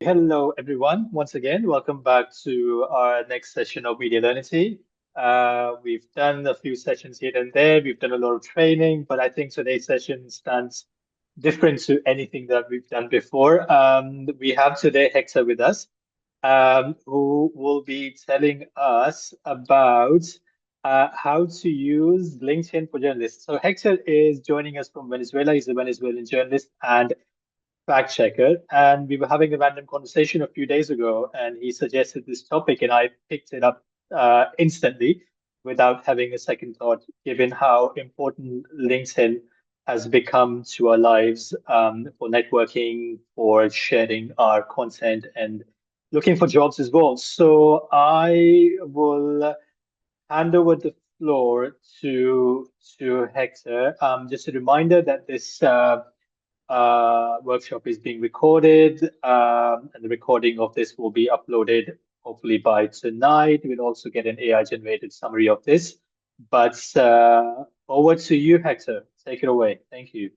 Hello, everyone. Once again, welcome back to our next session of Media Learnity. We've done a few sessions here and there. We've done a lot of training, but I think today's session stands different to anything that we've done before. We have today Hector with us, who will be telling us about how to use LinkedIn for journalists. So Hector is joining us from Venezuela. He's a Venezuelan journalist and fact checker, and we were having a random conversation a few days ago, and he suggested this topic, and I picked it up instantly without having a second thought, given how important LinkedIn has become to our lives for networking, for sharing our content, and looking for jobs as well. So I will hand over the floor to Hector. Just a reminder that this workshop is being recorded, and the recording of this will be uploaded hopefully by tonight. We'll also get an AI generated summary of this. But over to you, Hector. Take it away. Thank you.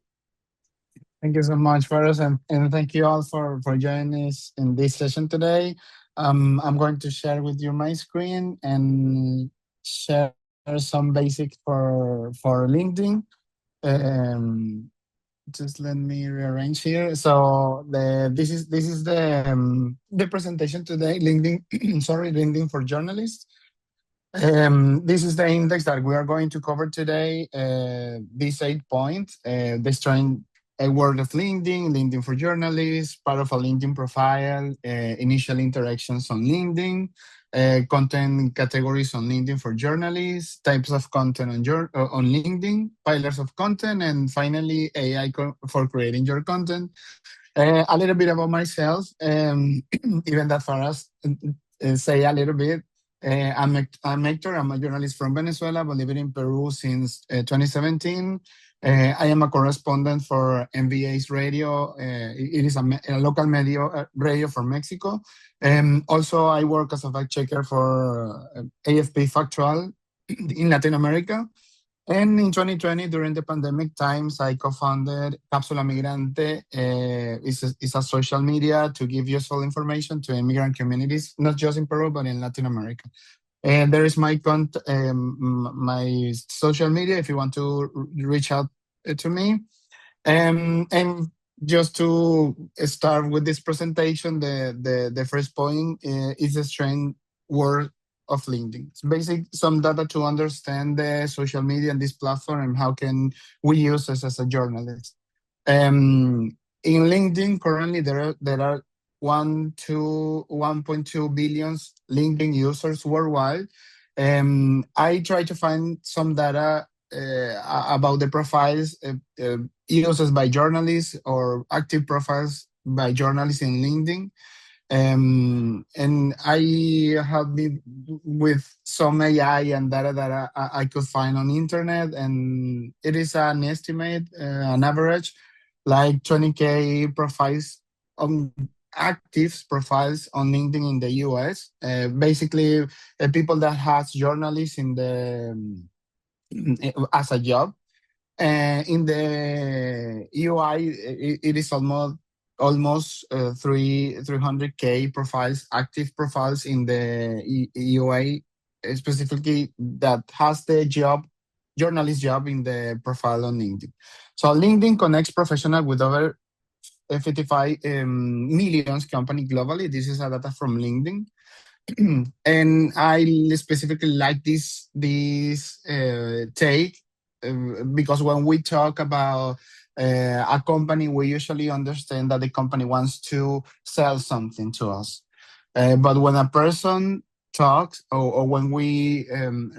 Thank you so much, Faraz, and thank you all for joining us in this session today. I'm going to share with you my screen and share some basics for LinkedIn. Um, just let me rearrange here. So this is the presentation today. LinkedIn, sorry, LinkedIn for journalists. This is the index that we are going to cover today. These 8 points, destroying a world of LinkedIn, LinkedIn for journalists, part of a LinkedIn profile, initial interactions on LinkedIn, content categories on LinkedIn for journalists, types of content on LinkedIn, pillars of content, and finally AI for creating your content. A little bit about myself, even that far as say a little bit. I'm Hector. I'm a journalist from Venezuela, but living in Peru since 2017. I am a correspondent for MVA's radio. It is a local radio for Mexico. Also, I work as a fact checker for AFP Factual in Latin America. And in 2020, during the pandemic times, I co-founded Cápsula Migrante. It's a social media to give useful information to immigrant communities, not just in Peru, but in Latin America. And there is my social media if you want to reach out to me. And just to start with this presentation, the first point is the strength word of LinkedIn. It's basic some data to understand the social media and this platform and how can we use this as a journalist. In LinkedIn, currently there are 1.2 billion LinkedIn users worldwide. I try to find some data about the profiles used by journalists or active profiles by journalists in LinkedIn. And I have been with some AI and data that I could find on internet, and it is an estimate, an average, like 20K profiles on active profiles on LinkedIn in the US. Basically, people that has journalists in the as a job. In the UI, it is almost 300K profiles, active profiles in the EUA, specifically that has the journalist job in the profile on LinkedIn. So LinkedIn connects professional with over 55 millions company globally. This is a data from LinkedIn. And I specifically like this take because when we talk about a company, we usually understand that the company wants to sell something to us. But when a person talks or when we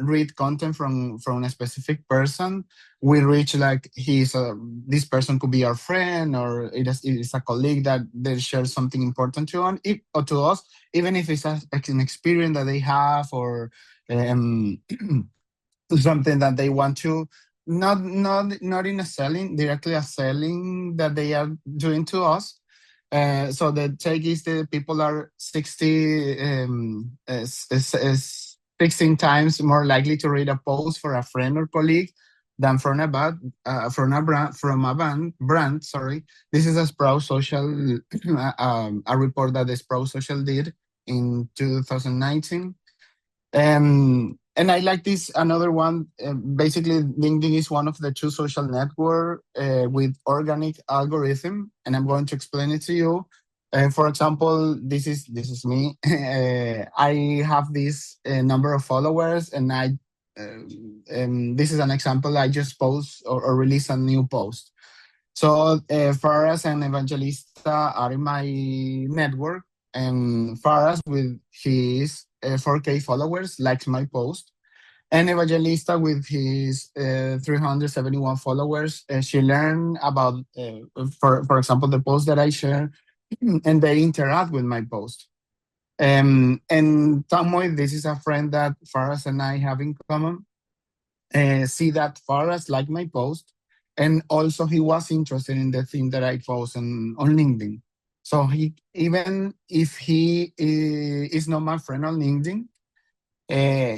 read content from a specific person, we reach like this person could be our friend or it is a colleague that they share something important or to us, even if it's an experience that they have or um, something that they want to not in a selling directly a selling that they are doing to us. So the take is the people are 16 times more likely to read a post for a friend or colleague than from a brand. Sorry, this is a Sprout Social, a report that the Sprout Social did in 2019. And I like this another one. Basically, LinkedIn is one of the two social network with organic algorithm, and I'm going to explain it to you. For example, this is me. I have this number of followers, and this is an example. I just post or release a new post. So Faras and Evangelista are in my network, and Faras with his 4K followers likes my post, and Evangelista with his 371 followers, she learned about, for example, the post that I share, and they interact with my post. And Tamoy, this is a friend that Faras and I have in common, see that Faras like my post, and also he was interested in the thing that I post on LinkedIn. So he, even if he is not my friend on LinkedIn,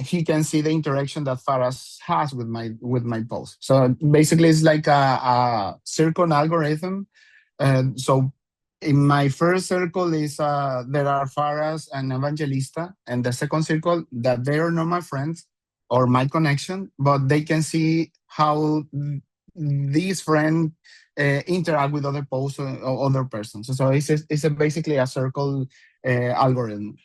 he can see the interaction that Faras has with my post. So basically, it's like a circle algorithm. So in my first circle is there are Faras and Evangelista, and the second circle that they are not my friends or my connection, but they can see how these friends interact with other posts or other persons. So basically a circle algorithm.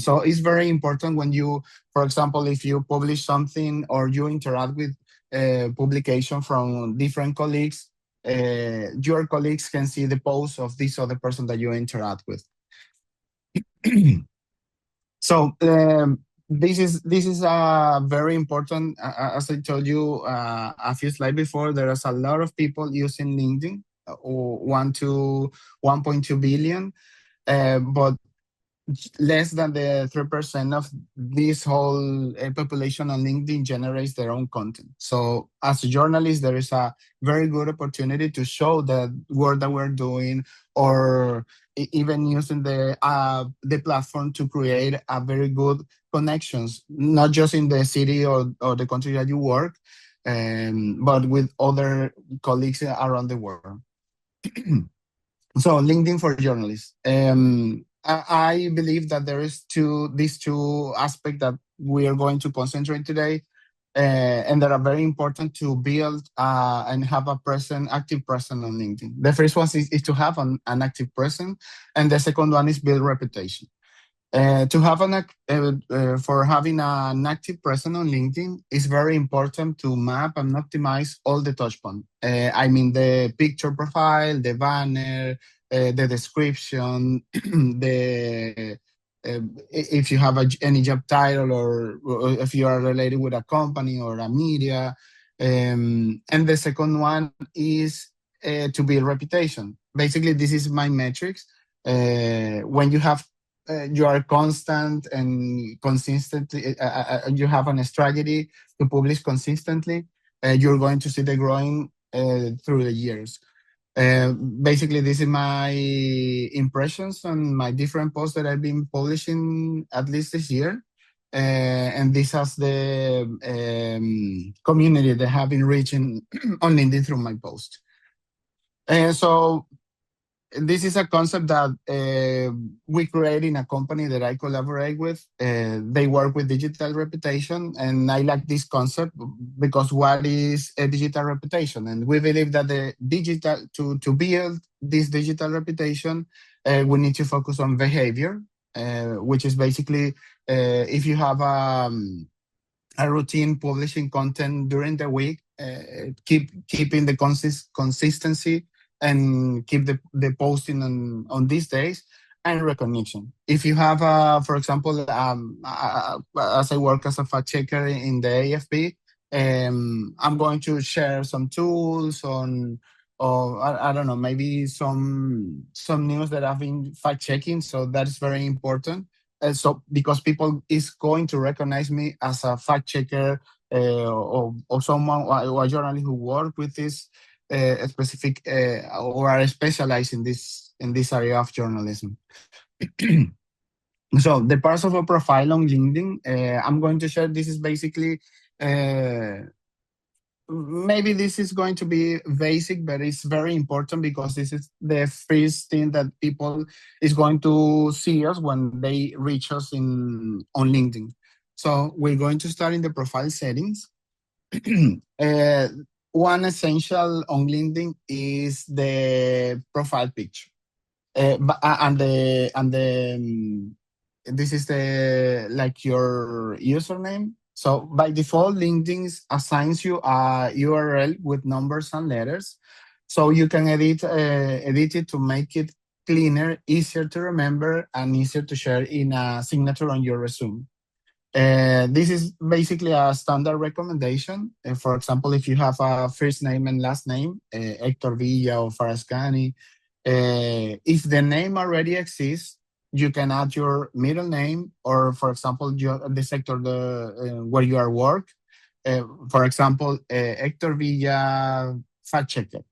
So it's very important when you, for example, if you publish something or you interact with publication from different colleagues, your colleagues can see the post of this other person that you interact with. So this is very important. As I told you a few slides before, there is a lot of people using LinkedIn, or 1.2 billion, but less than the 3% of this whole population on LinkedIn generates their own content. So as a journalist, there is a very good opportunity to show the work that we're doing, or even using the platform to create a very good connections, not just in the city or the country that you work, but with other colleagues around the world. So LinkedIn for journalists. I believe that there is these two aspects that we are going to concentrate today, and that are very important to build and have a active presence on LinkedIn. The first one is to have an active presence, and the second one is build reputation. To have for having an active presence on LinkedIn, is very important to map and optimize all the touch points. I mean, the picture profile, the banner, the description, the if you have any job title, or if you are related with a company or a media. And the second one is to build reputation. Basically, this is my metrics. When you are constant and consistently, you have a strategy to publish consistently, you're going to see the growing through the years. Basically, this is my impressions on my different posts that I've been publishing at least this year. And this has the community that have been reaching on LinkedIn through my post. And so this is a concept that we create in a company that I collaborate with. They work with digital reputation, and I like this concept because what is a digital reputation? And we believe that the digital to build this digital reputation, we need to focus on behavior, which is basically if you have a routine publishing content during the week, keeping the consistency, and keep the posting on these days, and recognition. If you have, for example, as I work as a fact checker in the AFP, I'm going to share some tools on, or I don't know, maybe some news that I've been fact checking. So that is very important. So because people is going to recognize me as a fact checker, or someone, or a journalist who work with this specific, or are specialized in this area of journalism. So the parts of a profile on LinkedIn, I'm going to share. This is basically uh, maybe this is going to be basic, but it's very important because this is the first thing that people is going to see us when they reach us in on LinkedIn. So we're going to start in the profile settings. uh, One essential on LinkedIn is the profile picture. And this is the like your username. So by default, LinkedIn assigns you a URL with numbers and letters, so you can edit it to make it cleaner, easier to remember, and easier to share in a signature on your resume. This is basically a standard recommendation. For example, if you have a first name and last name, Hector Villa or Farascani, if the name already exists, you can add your middle name or, for example, the sector where you are work. For example, Hector Villa fact checker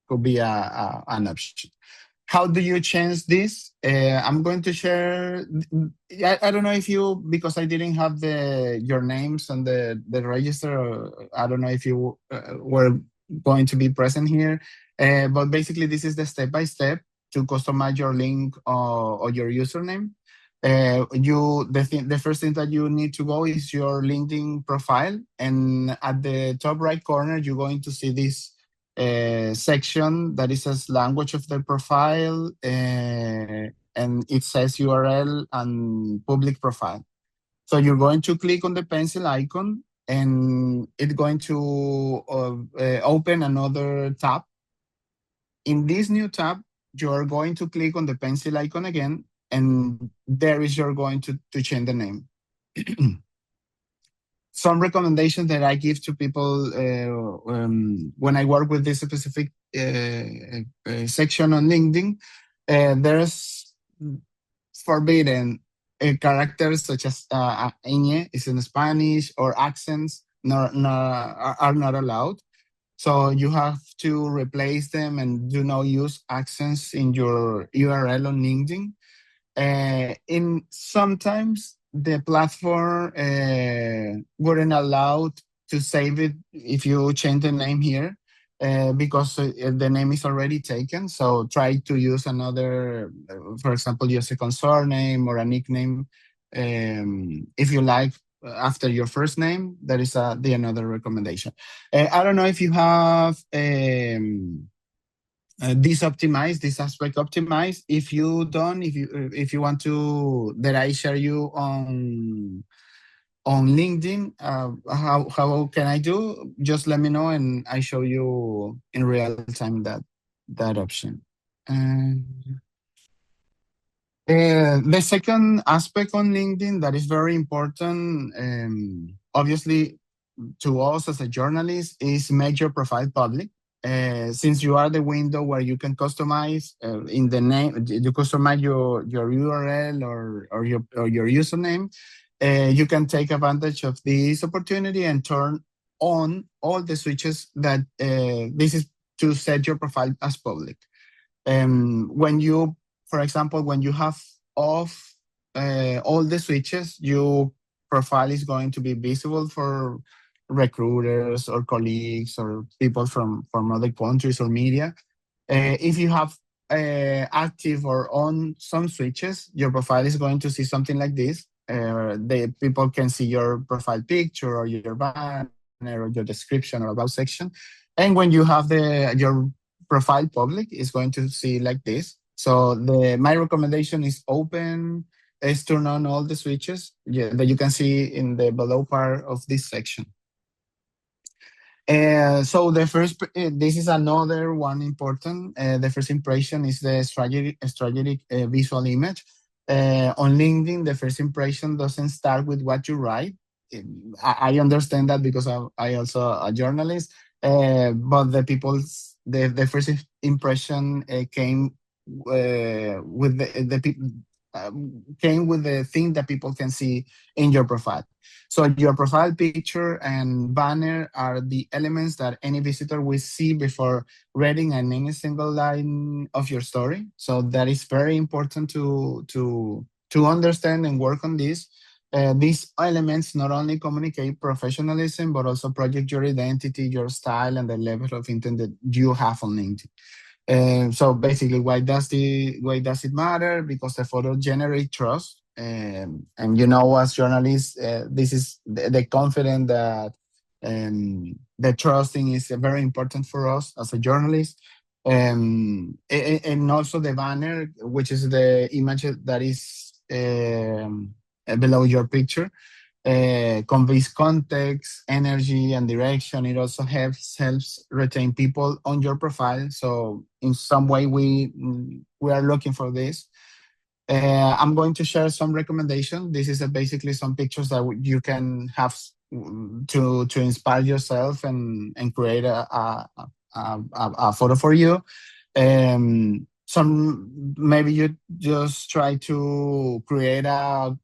could be an option. How do you change this? I'm going to share. I don't know if you, because I didn't have your names on the register. I don't know if you were going to be present here. But basically, this is the step by step to customize your link or your username. The first thing that you need to go is your LinkedIn profile, and at the top right corner, you're going to see this section that is says language of the profile, and it says URL and public profile. So you're going to click on the pencil icon, and it's going to open another tab. In this new tab, you're going to click on the pencil icon again, and there is you're going to change the name. Some recommendations that I give to people when I work with this specific section on LinkedIn, there's forbidden characters such as ñ is in Spanish, or accents are not allowed. So you have to replace them and do not use accents in your URL on LinkedIn. In sometimes the platform wouldn't allow to save it if you change the name here, because the name is already taken. So try to use another, for example, your second surname or a nickname, if you like, after your first name. That is the another recommendation. I don't know if you have this aspect optimized. If you don't, if you want to that I share you on LinkedIn, how can I do? Just let me know and I show you in real time that option. And the second aspect on LinkedIn that is very important, obviously, to us as a journalist, is make your profile public. Since you are the window where you can customize in the name, you customize your URL or your username, you can take advantage of this opportunity and turn on all the switches that this is to set your profile as public. When you, for example, when you have off all the switches, your profile is going to be visible for recruiters or colleagues or people from other countries or media. If you have active or on some switches, your profile is going to see something like this. The people can see your profile picture or your banner or your description or about section. And when you have your profile public, it's going to see like this. So my recommendation is turn on all the switches, yeah, that you can see in the below part of this section. So this is another one important. The first impression is the strategic visual image. On LinkedIn, the first impression doesn't start with what you write. I understand that because I also a journalist. But the first impression with came with the thing that people can see in your profile. So your profile picture and banner are the elements that any visitor will see before reading any single line of your story. So that is very important to understand and work on this. These elements not only communicate professionalism, but also project your identity, your style, and the level of intent that you have on LinkedIn. So basically, why does it matter? Because the photo generate trust, and as journalists, this is the confident that the trusting is very important for us as a journalist. And also the banner, which is the image that is below your picture, conveys context, energy, and direction. It also helps retain people on your profile. So in some way, we are looking for this. I'm going to share some recommendations. This is basically some pictures that you can have to inspire yourself and create a photo for you. Some maybe you just try to create a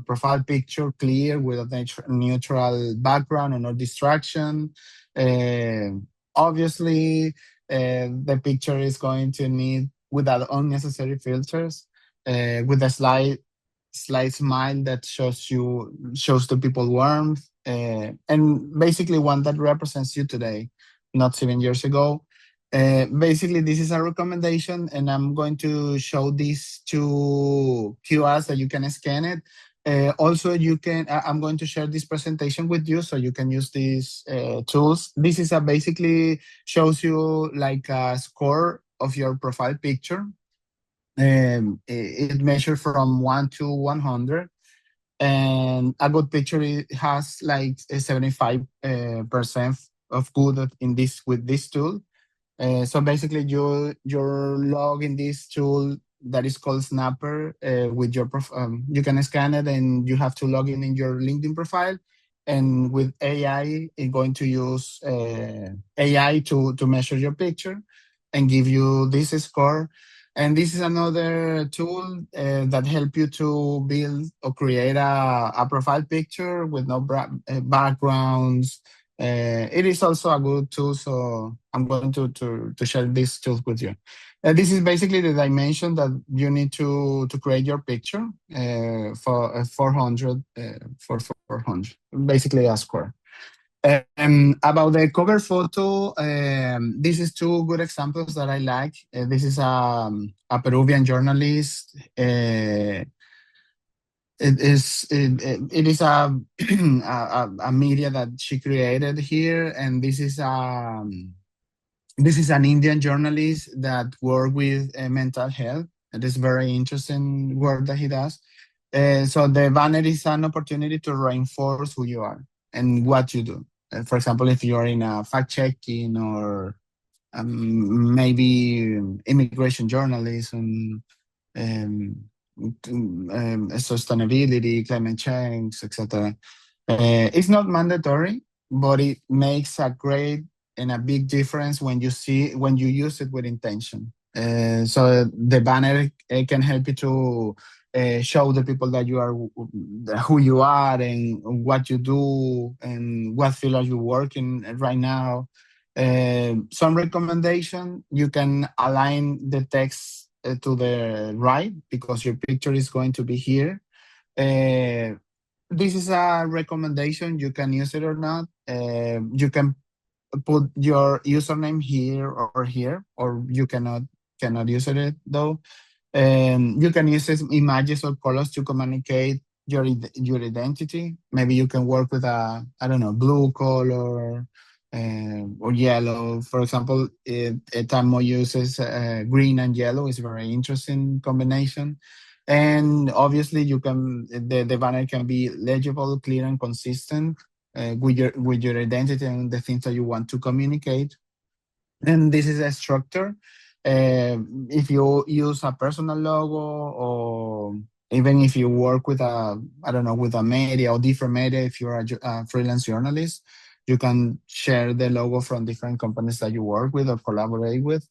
profile picture clear with a neutral background and no distraction. Obviously, the picture is going to need without unnecessary filters, with a slight smile that shows the people warmth, and basically one that represents you today, not 7 years ago. Basically, this is a recommendation, and I'm going to show these two QRs that you can scan it. Also, I'm going to share this presentation with you so you can use these tools. This is basically shows you like a score of your profile picture. It measures from 1 to 100, and a good picture has like a 75 percent of good in this with this tool. So basically, you log in this tool that is called Snapper with your you can scan it, and you have to log in your LinkedIn profile. And with AI, it's going to use AI to measure your picture and give you this score. And this is another tool that help you to build or create a profile picture with no backgrounds. It is also a good tool, so I'm going to share this tool with you. This is basically the dimension that you need to create your picture for 400 for 400, basically a square. About the cover photo, this is two good examples that I like. This is a Peruvian journalist. It is a media that she created here, and this is an Indian journalist that work with mental health. It is very interesting work that he does. So the banner is an opportunity to reinforce who you are and what you do. For example, if you are in a fact checking or maybe immigration journalism, um, sustainability, climate change, etc. It's not mandatory, but it makes a great and a big difference when you use it with intention. So the banner can help you to show the people that you are who you are and what you do and what field are you working right now. Some recommendation, you can align the text to the right because your picture is going to be here. Uh, this is a recommendation. You can use it or not. You can put your username here or here, or you cannot use it though. You can use images or colors to communicate your identity. Maybe you can work with a, I don't know, blue color or yellow. For example, Tamo uses green and yellow. Is a very interesting combination. And obviously, the banner can be legible, clear, and consistent with your identity and the things that you want to communicate. And this is a structure. If you use a personal logo, or even if you work with I don't know, with a media or different media, if you're a freelance journalist, you can share the logo from different companies that you work with or collaborate with.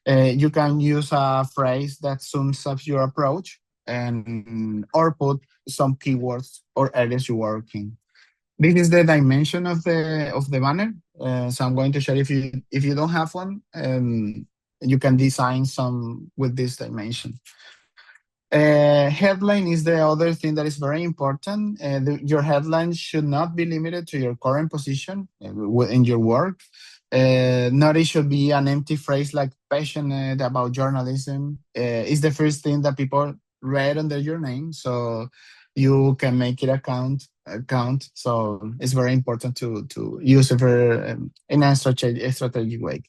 You can use a phrase that sums up your approach, and or put some keywords or areas you work in. This is the dimension of the banner. So I'm going to share, if you don't have one, you can design some with this dimension. Headline is the other thing that is very important. Your headline should not be limited to your current position in your work. Not it should be an empty phrase like passionate about journalism. It's the first thing that people read under your name, so you can make it count. So it's very important to use it in a strategic way.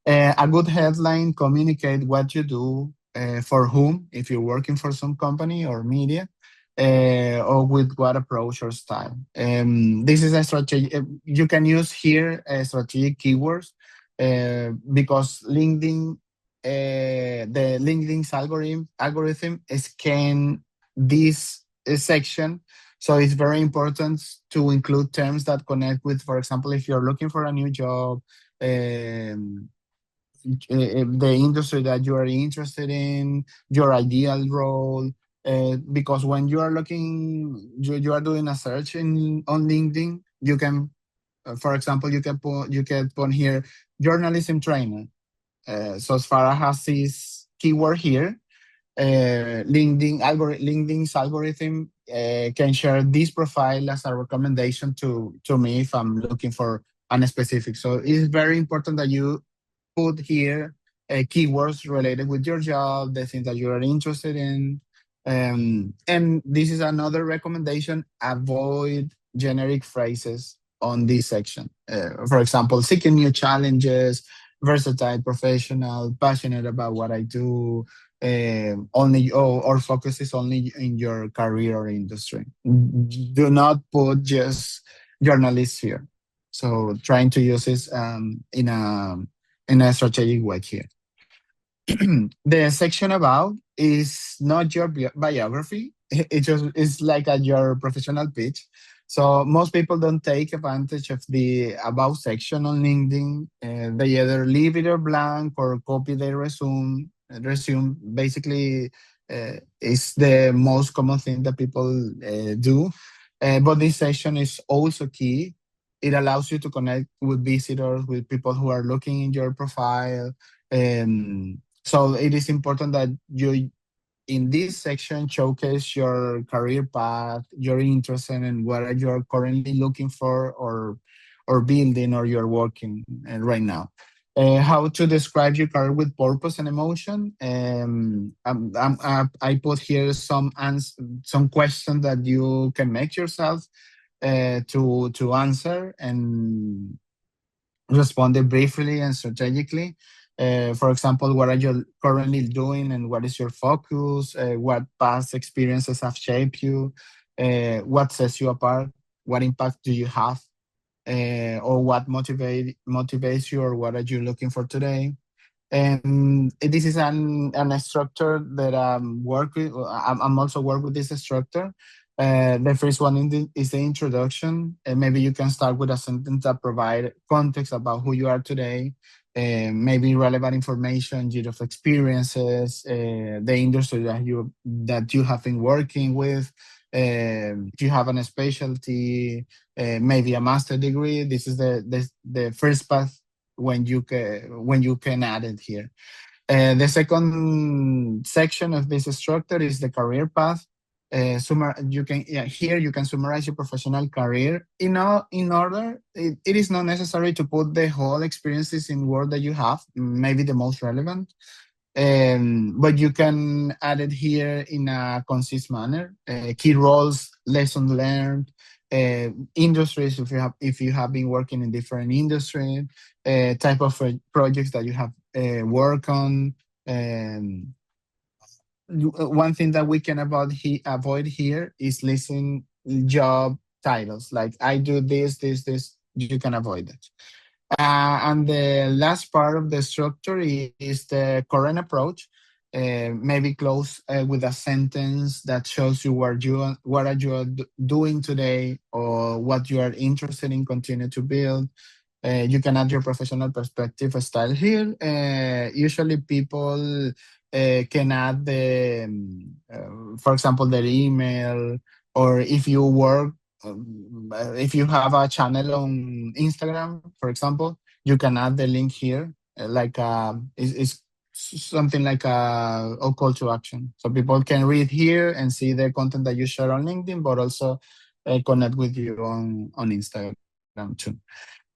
A good headline communicate what you do, for whom, if you're working for some company or media, or with what approach or style. This is a strategy. You can use here strategic keywords because the LinkedIn's algorithm scan this section. So it's very important to include terms that connect with, for example, if you're looking for a new job, um, the industry that you are interested in, your ideal role. Because when you are you are doing a search on LinkedIn, you can, for example, you can put here journalism trainer. So as far as has this keyword here, LinkedIn's algorithm can share this profile as a recommendation to me if I'm looking for an specific. So it's very important that you put here keywords related with your job, the things that you are interested in. And this is another recommendation: avoid generic phrases on this section. For example, seeking new challenges, versatile professional, passionate about what I do, only or focuses only in your career or industry. Do not put just journalists here. So trying to use this in a strategic way here. The section about is not your biography. It just is like your professional pitch. So most people don't take advantage of the about section on LinkedIn. They either leave it or blank or copy their resume. Basically, is the most common thing that people do. But this section is also key. It allows you to connect with visitors, with people who are looking in your profile. So it is important that you, in this section, showcase your career path, your interest in, and what you are currently looking for, or building, or you're working right now. How to describe your career with purpose and emotion. I put here some questions that you can make yourself to answer and responded briefly and strategically. For example, what are you currently doing and what is your focus? What past experiences have shaped you? What sets you apart? What impact do you have? Or what motivates you, or what are you looking for today? And this is an instructor that work with. I'm also work with this instructor. The first one is the introduction. Maybe you can start with a sentence that provide context about who you are today, maybe relevant information, year of experiences, the industry that you have been working with. Do you have a specialty, maybe a master degree? This is the first path when you can add it here. The second section of this structure is the career path. You can, yeah, here you can summarize your professional career in order. It is not necessary to put the whole experiences in word that you have, maybe the most relevant. But you can add it here in a concise manner. Key roles, lessons learned, industries if you have been working in different industries, type of projects that you have work on. Um, One thing that we can avoid here is listing job titles like I do this. You can avoid it. And the last part of the structure is the current approach. Maybe close with a sentence that shows you what are you doing today, or what you are interested in continue to build. You can add your professional perspective style here. Usually people can add for example, their email, or if you work, if you have a channel on Instagram, for example, you can add the link here. Like it's something like a call to action. So people can read here and see the content that you share on LinkedIn, but also connect with you on Instagram too.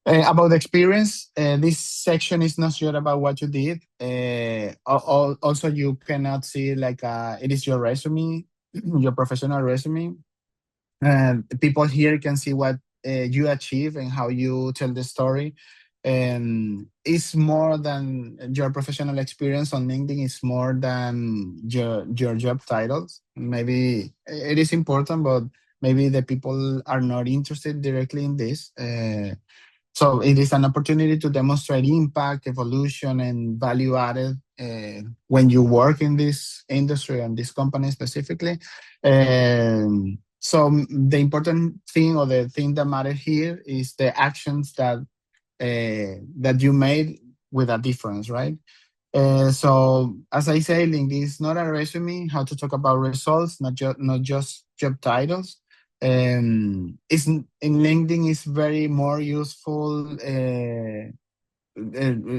About the experience, this section is not sure about what you did. Also, you cannot see like it is your resume, your professional resume. People here can see what you achieve and how you tell the story. It's more than your professional experience on LinkedIn. It's more than your job titles. Maybe it is important, but maybe the people are not interested directly in this. So it is an opportunity to demonstrate impact, evolution, and value added when you work in this industry and this company specifically. So the important thing or the thing that matters here is the actions that you made with a difference, right? So as I say, LinkedIn is not a resume. How to talk about results, not just job titles. Is in LinkedIn is very more useful.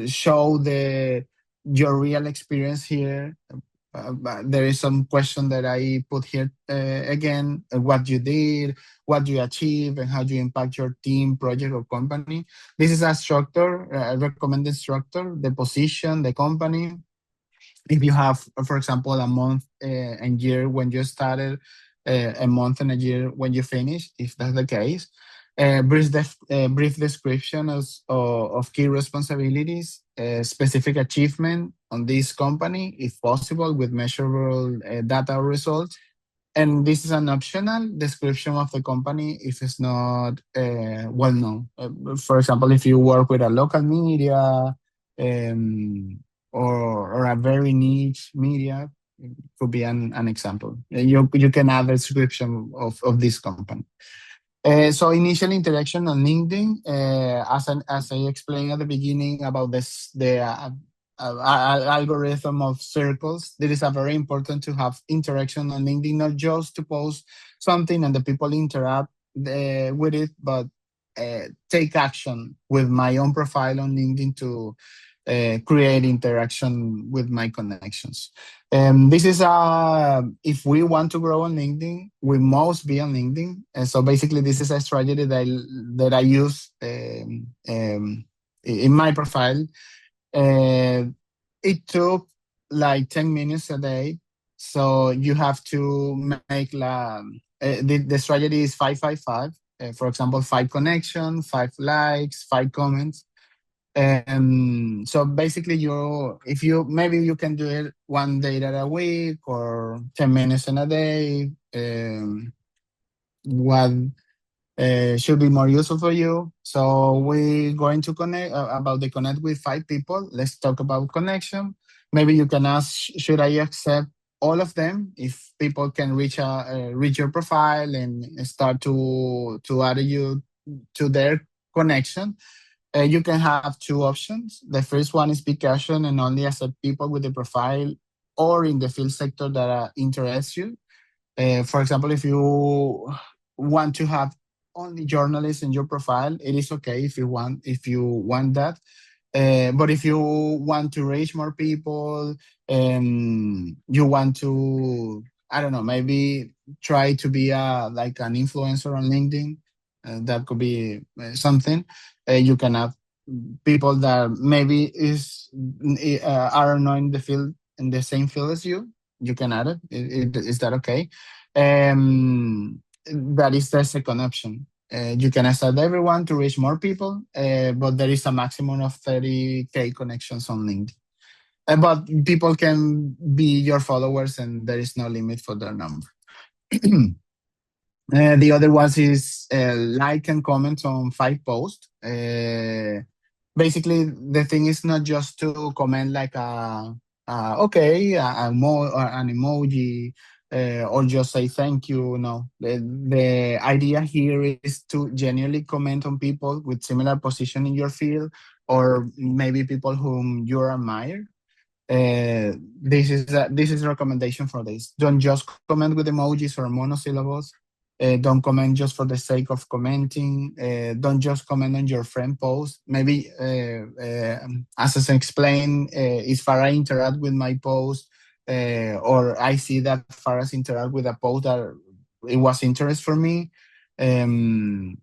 Show the your real experience here. But there is some question that I put here again: what you did, what you achieve, and how you impact your team, project, or company. This is a structure, a recommended structure: the position, the company, if you have, for example, a month and year when you started, a month and a year when you finish, if that's the case, brief description of key responsibilities, specific achievement on this company, if possible, with measurable data results. And this is an optional description of the company if it's not well known. For example, if you work with a local media, or a very niche media, could be an example. You can add a description of this company. So initial interaction on LinkedIn, as I explained at the beginning about the algorithm of circles, it is a very important to have interaction on LinkedIn, not just to post something and the people interact with it, but take action with my own profile on LinkedIn to create interaction with my connections. This is if we want to grow on LinkedIn, we must be on LinkedIn. And so basically, this is a strategy that I use in my profile. Uh, it took like 10 minutes a day. So you have to make the strategy is 555. For example, 5 connection, 5 likes, 5 comments. So basically, if you maybe you can do it 1 day a week or 10 minutes in a day. What should be more useful for you? So we're going to connect about the connect with 5 people. Let's talk about connection. Maybe you can ask, should I accept all of them? If people can reach your profile and start to add you to their connection, you can have 2 options. The first one is be casual and only accept people with the profile or in the field sector that interests you. For example, if you want to have only journalists in your profile, it is okay if you want that. But if you want to reach more people, you want to, I don't know, maybe try to be like an influencer on LinkedIn. That could be something. You can have people that maybe are not in the field in the same field as you. You can add it. Is that okay? That is the second option. You can accept everyone to reach more people, but there is a maximum of 30K connections on LinkedIn. But people can be your followers, and there is no limit for their number. The other one is like and comment on 5 posts. Basically, the thing is not just to comment like okay, or an emoji, or just say thank you. No, the idea here is to genuinely comment on people with similar position in your field, or maybe people whom you admire. This is recommendation for this. Don't just comment with emojis or monosyllables. Don't comment just for the sake of commenting. Don't just comment on your friend post. Maybe, as I explained, if Farah interact with my post, or I see that Farah's interact with a post that it was interest for me, um,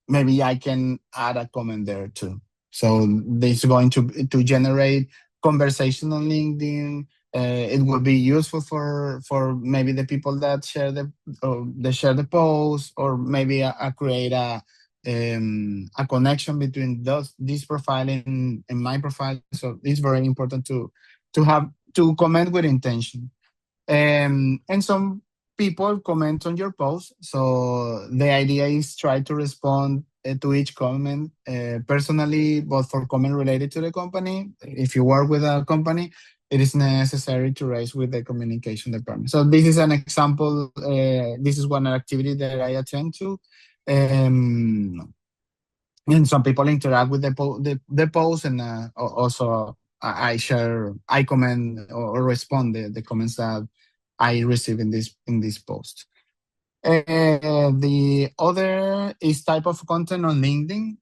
maybe I can add a comment there too. So this is going to generate conversation on LinkedIn. It will be useful for maybe the people that share the post, or maybe create a connection between those this profile and my profile. So it's very important to comment with intention. And some people comment on your post. So the idea is try to respond to each comment personally, but for comment related to the company. If you work with a company, it is necessary to raise with the communication department. So this is an example. This is one activity that I attend to. Um, and some people interact with the post, and also I comment or respond the comments that I receive in this post. The other is type of content on LinkedIn.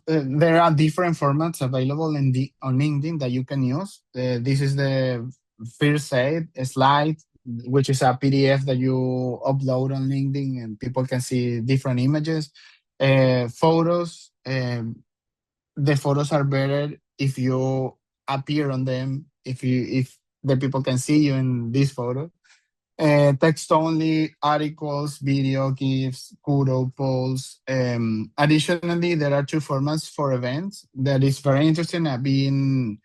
There are different formats available on LinkedIn that you can use. This is the first aid slide, which is a PDF that you upload on LinkedIn, and people can see different images. Photos. The photos are better if you appear on them. If the people can see you in this photo. Text only, articles, video, GIFs, Kudo, polls. Additionally, there are two formats for events that is very interesting. I've been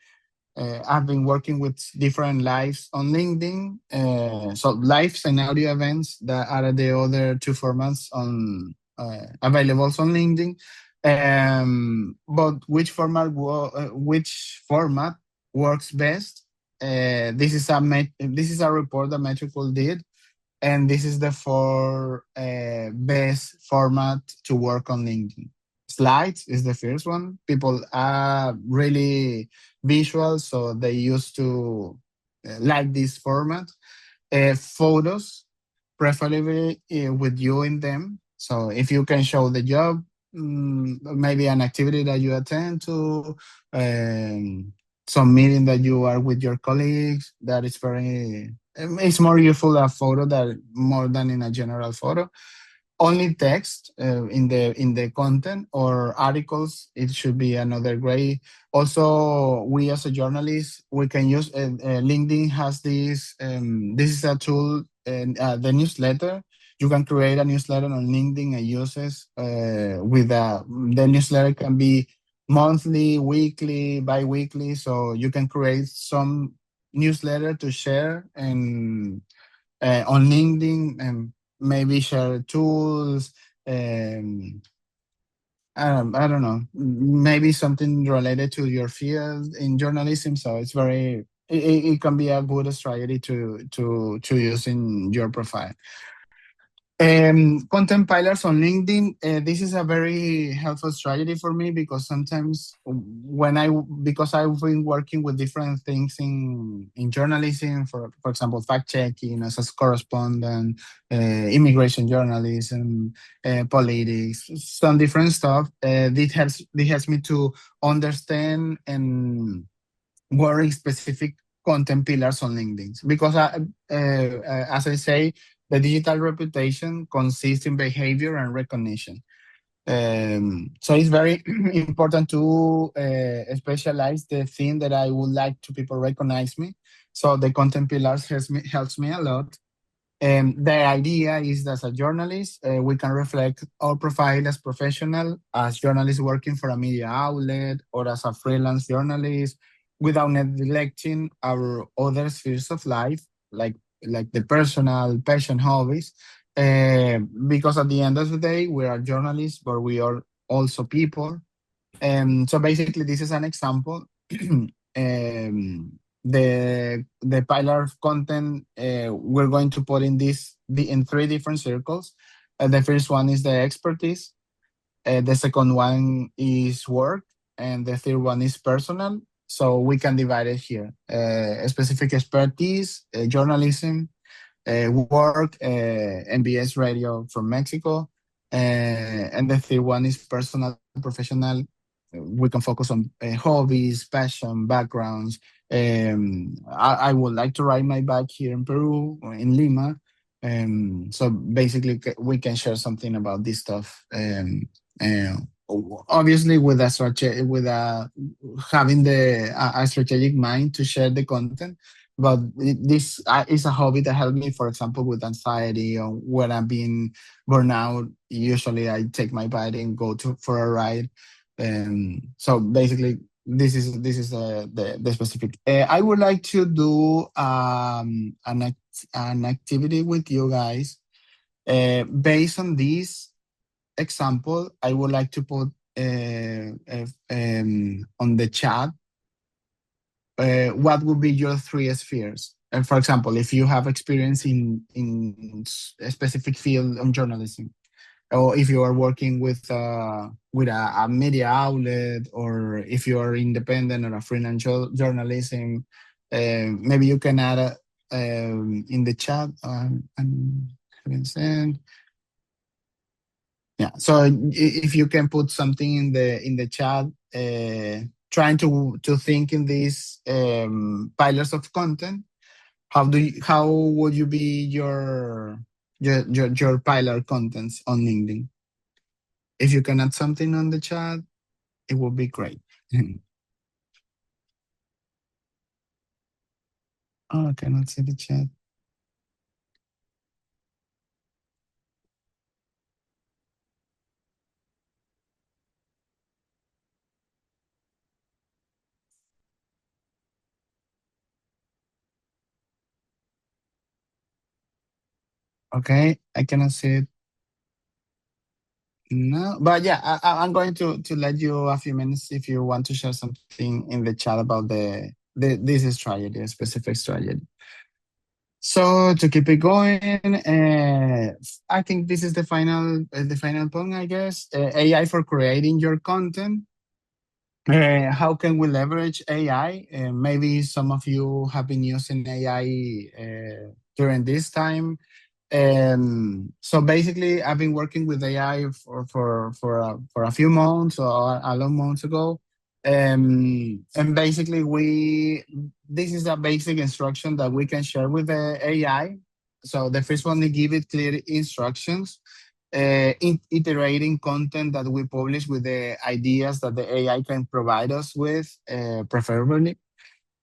working with different lives on LinkedIn. So lives and audio events that are the other two formats on available on LinkedIn. But which format works best? This is a report that Metrical did, and this is the four best format to work on LinkedIn. Slides is the first one. People are really visual, so they used to like this format. Photos, preferably with you in them. So if you can show the job, maybe an activity that you attend to, um, some meeting that you are with your colleagues, that is very, it's more useful a photo that more than in a general photo. Only text in the content or articles, it should be another way. Also, we as a journalist, we can use LinkedIn has this is a tool, and the newsletter. You can create a newsletter on LinkedIn and uses with the newsletter can be monthly, weekly, bi-weekly, so you can create some newsletter to share and on LinkedIn, and maybe share tools. Um, I don't know, maybe something related to your field in journalism. So it's it can be a good strategy to use in your profile. Content pillars on LinkedIn. This is a very helpful strategy for me because sometimes because I've been working with different things in journalism, for example, fact checking as a correspondent, immigration journalism, politics, some different stuff. This helps me to understand and work specific content pillars on LinkedIn because as I say, the digital reputation consists in behavior and recognition. So it's very important to specialize the thing that I would like to people recognize me. So the content pillars helps me a lot. The idea is that as a journalist, we can reflect our profile as professional, as journalists working for a media outlet, or as a freelance journalist, without neglecting our other spheres of life, like the personal, passion, hobbies. Because at the end of the day, we are journalists, but we are also people. So basically, this is an example. The pillar of content we're going to put in three different circles. The first one is the expertise. The second one is work, and the third one is personal. So we can divide it here. Specific expertise, journalism, work, MBS radio from Mexico, and the third one is personal professional. We can focus on hobbies, passion, backgrounds. I would like to ride my bike here in Peru, or in Lima. So basically, we can share something about this stuff. Uh, Obviously, with a with a having a strategic mind to share the content. But this is a hobby that helped me, for example, with anxiety or when I'm being burned out. Usually, I take my bike and go to for a ride. So basically, this is the specific. I would like to do an activity with you guys. Based on this example, I would like to put on the chat what would be your three spheres. And for example, if you have experience in a specific field on journalism, or if you are working with a media outlet, or if you are independent or a freelance journalism, maybe you can add in the chat. I'm having sent. Yeah. So if you can put something in the chat, trying to think in these pillars of content, how would you be your pillar contents on LinkedIn? If you can add something on the chat, it would be great. Oh, I cannot see the chat. Okay, I cannot see it. No, but yeah, I'm going to let you a few minutes if you want to share something in the chat about the this strategy, a specific strategy. So to keep it going, I think this is the final point, I guess. AI for creating your content. How can we leverage AI? Maybe some of you have been using AI during this time. So basically, I've been working with AI for a few months or a long months ago. And basically, we this is a basic instruction that we can share with the AI. So the first one, we give it clear instructions, iterating content that we publish with the ideas that the AI can provide us with, preferably.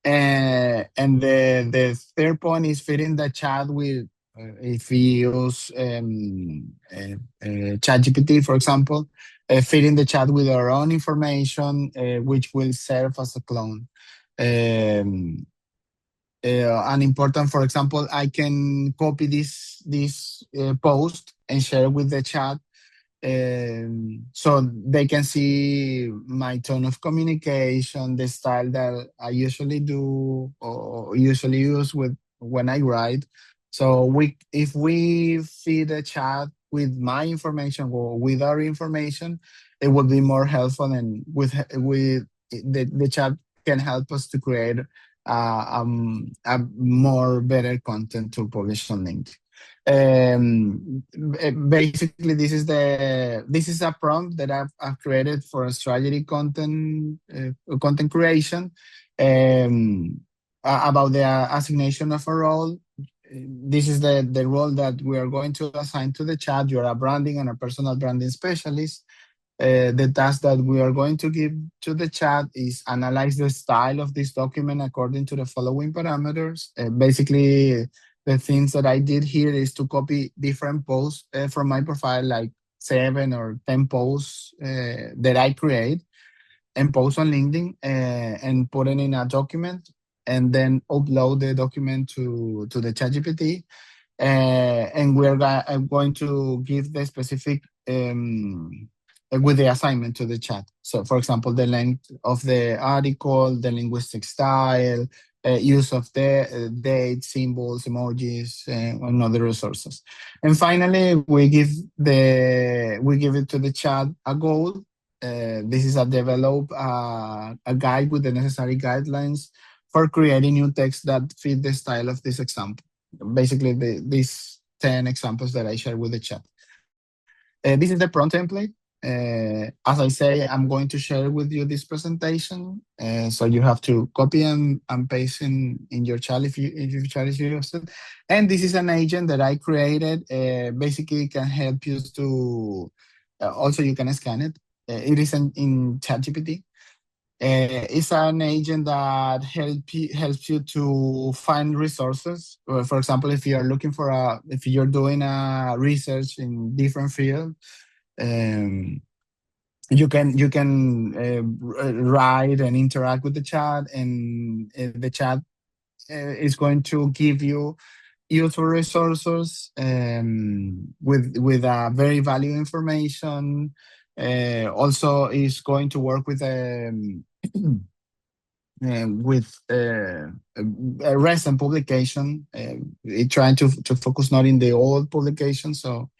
And the third point is fitting the chat with, if we use ChatGPT, for example, fitting the chat with our own information, which will serve as a clone. Um, and important, for example, I can copy this post and share with the chat, so they can see my tone of communication, the style that I usually do or usually use with when I write. So if we feed a chat with my information or with our information, it would be more helpful, and with the chat can help us to create a more better content to publish on LinkedIn. Basically, this is a prompt that I've created for a strategy content creation, about the assignation of a role. This is the role that we are going to assign to the chat. You're a branding and a personal branding specialist. The task that we are going to give to the chat is analyze the style of this document according to the following parameters. Basically, the things that I did here is to copy different posts from my profile, like 7 or 10 posts that I create and post on LinkedIn, and put it in a document, and then upload the document to the ChatGPT. And I'm going to give the specific, with the assignment to the chat. So, for example, the length of the article, the linguistic style, use of the date, symbols, emojis, and other resources. And finally, we give it to the chat a goal. This is a develop a guide with the necessary guidelines for creating new text that fit the style of this example. basically these 10 examples that I shared with the chat. This is the prompt template. As I say, I'm going to share with you this presentation. So you have to copy and paste in your chat if your chat is used. And this is an agent that I created. Basically, it can help you to. Also, you can scan it. It is in ChatGPT. It's an agent that helps you to find resources. For example, if you're looking for if you're doing a research in different field, um, you can write and interact with the chat, and the chat is going to give you useful resources with very valuable information. Also, is going to work with a recent publication, trying to focus not in the old publication. So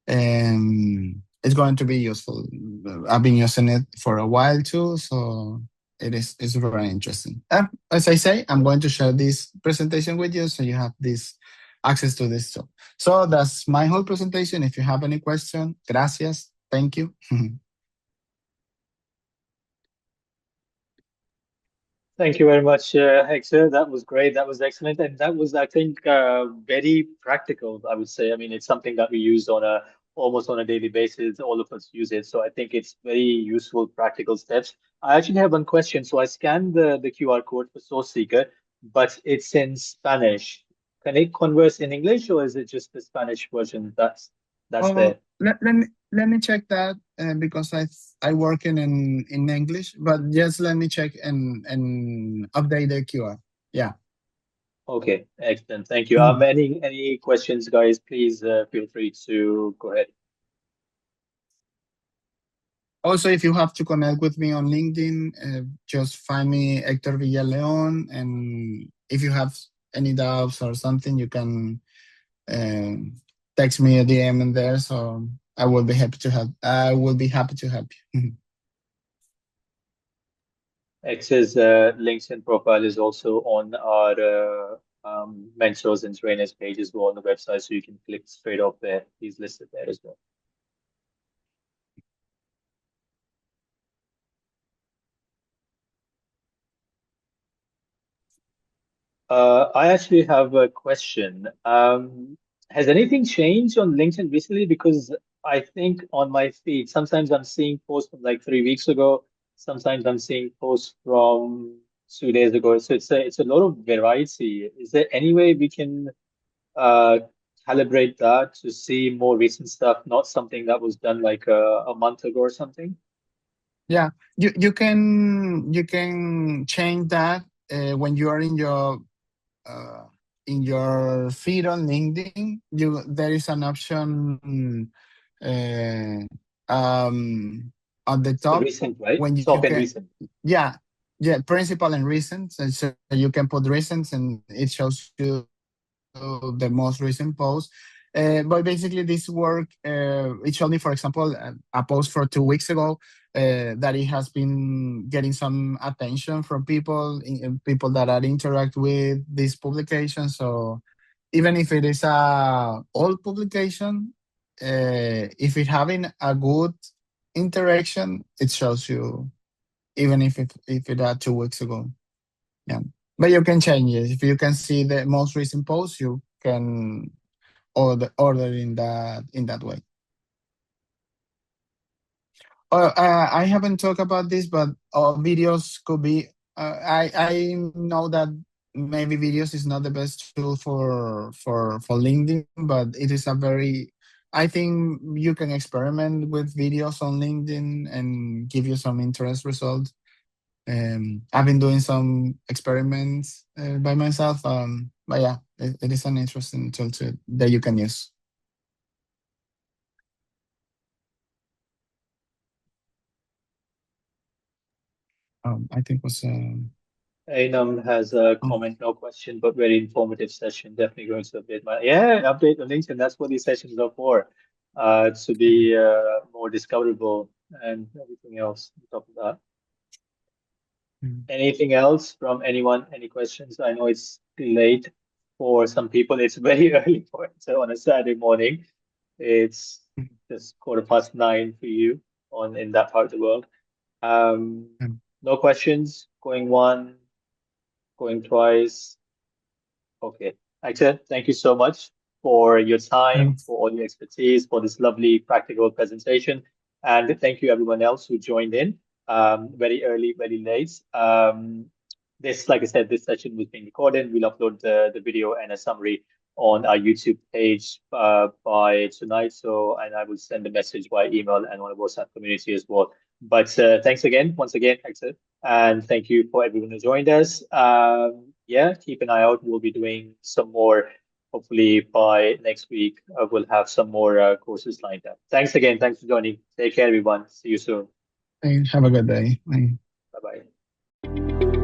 it's going to be useful. I've been using it for a while too, so it's very interesting. As I say, I'm going to share this presentation with you, so you have this access to this too. So that's my whole presentation. If you have any question, gracias, thank you. Thank you very much, Hector. That was great. That was excellent. And that was, I think, very practical, I would say. I mean, it's something that we use on a almost on a daily basis. All of us use it. So I think it's very useful, practical steps. I actually have one question. So I scanned the QR code for Source Seeker, but it's in Spanish. Can it converse in English, or is it just the Spanish version that's Oh, there? let me check that, because I work in English, but just let me check and update the QR. Yeah. Okay, excellent. Thank you. Mhm. Any questions, guys, please feel free to go ahead. Also, if you have to connect with me on LinkedIn, just find me Hector Villaleon, and if you have any doubts or something, you can um, text me a DM in there. So I will be happy to help. I will be happy to help you. X's LinkedIn profile is also on our mentors and trainers page as well on the website, so you can click straight off there. He's listed there as well. I actually have a question. Has anything changed on LinkedIn recently? Because I think on my feed, sometimes I'm seeing posts from like 3 weeks ago. Sometimes I'm seeing posts from 2 days ago. So it's a lot of variety. Is there any way we can uh, calibrate that to see more recent stuff, not something that was done like a month ago or something? Yeah, you can change that when you are uh, in your feed on LinkedIn. There is an option uh, at the It's the top recent, right? when you Top and can, recent. yeah, yeah, principal and recent. And so you can put recent, and it shows you the most recent post. But basically, this work, it showed me, for example, a post for 2 weeks ago that it has been getting some attention from people that are interact with this publication. So even if it is a old publication, if it having a good interaction, it shows you, even if it are 2 weeks ago. Yeah, but you can change it. If you can see the most recent post, you can order in that way. I haven't talked about this, but videos could be. I know that maybe videos is not the best tool for LinkedIn, but it is a very. I think you can experiment with videos on LinkedIn and give you some interest results. I've been doing some experiments by myself, but yeah, it is an interesting tool that you can use. I think was Ainam has a oh, comment, no question, but very informative session. Definitely going to update my update on LinkedIn. That's what these sessions are for, to be more discoverable and everything else on top of that. mm. Anything else from anyone? Any questions? I know it's late. For some people, it's very early for it. So on a Saturday morning, it's just 9:15 for you on in that part of the world. Um, Um, no questions. Going one, going twice. Okay. Hector, thank you so much for your time, Thanks. for all your expertise, for this lovely practical presentation. And thank you everyone else who joined in very early, very late. This, like I said, this session was being recorded. We'll upload the video and a summary on our YouTube page by tonight. So, and I will send a message by email and on the WhatsApp community as well. But thanks again, once again, Hector. And thank you for everyone who joined us. Yeah, keep an eye out. We'll be doing some more. Hopefully by next week, we'll have some more courses lined up. Thanks again. Thanks for joining. Take care, everyone. See you soon. Have a good day. Bye. Bye bye.